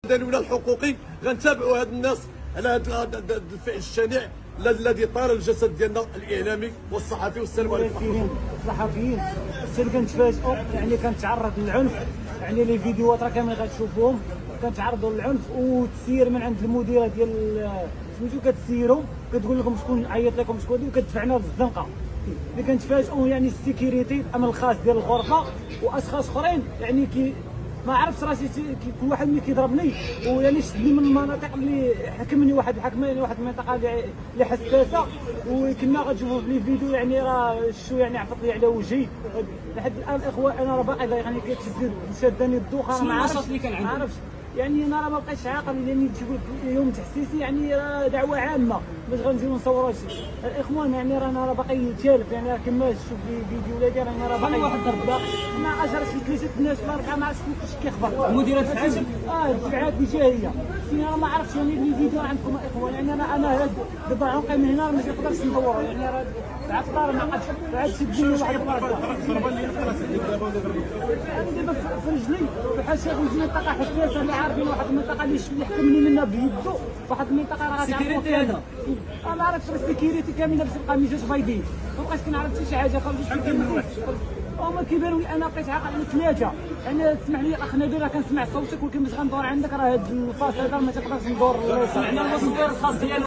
ولا الحقوقي غنتابعوا هاد الناس على هذا الفعل الشنيع الذي طار الجسد ديالنا الاعلامي والصحفي. والسلام عليكم. الصحفيين السير كنتفاجئوا، يعني كنتعرض للعنف، يعني لي فيديوهات راه كاملين غتشوفوهم كنتعرضوا للعنف وتسير من عند المديره ديال سميتو، كتسيروا كتقول لكم شكون عيط لكم شكون، وكتدفعنا للزنقه. اللي كنتفاجئوا يعني السيكيوريتي الامن الخاص ديال الغرفه واشخاص اخرين، يعني ما عرفتش راسي كل واحد ملي كيضربني ويعني شدني من المناطق اللي حكمني واحد الحكمه، يعني واحد المنطقه اللي حساسه، وكنا غتشوفوا في الفيديو يعني راه شو يعني عفط لي على وجهي لحد الان. الاخوه انا راه باقي يعني شاداني الدوخه، ما عرفتش يعني انا راه ما بقيتش عاقل، لاني تيقول لك يوم تحسيسي يعني راه دعوه عامه باش غنجيو نصوروا هادشي. الاخوان يعني رانا باقي تالف، يعني كما تشوف لي فيديو ولا راه باقي واحد الضرب ما عشرة شي ثلاثه الناس ولا اربعه، ما عرفتش كيفاش كيخبر المديره دفعات دفعات جايه. انا ما عرفتش يعني الفيديو عندكم الاخوان، يعني انا دابا عنقي من هنا ما تقدرش ندوروا، يعني راه عفطار ما عاد شدني واحد البلاصه دابا في رجلي بحال شي منطقه حساسه، اللي عارفين واحد المنطقه اللي يحكمني منها بيدو، واحد المنطقه راه سيكيريتي هذا ما عرفتش السيكيريتي كامل لابس القميجات بيضين، ما بقيتش كنعرف حتى شي حاجه خرجت السيكيريتي. هما كيبانوا لي انا بقيت عاقل على ثلاثه. يعني تسمح لي اخ نبيل، راه كنسمع صوتك ولكن باش غندور عندك راه هاد الفاس هذا ما تقدرش ندور. سمعنا الوصف الخاص ديالو.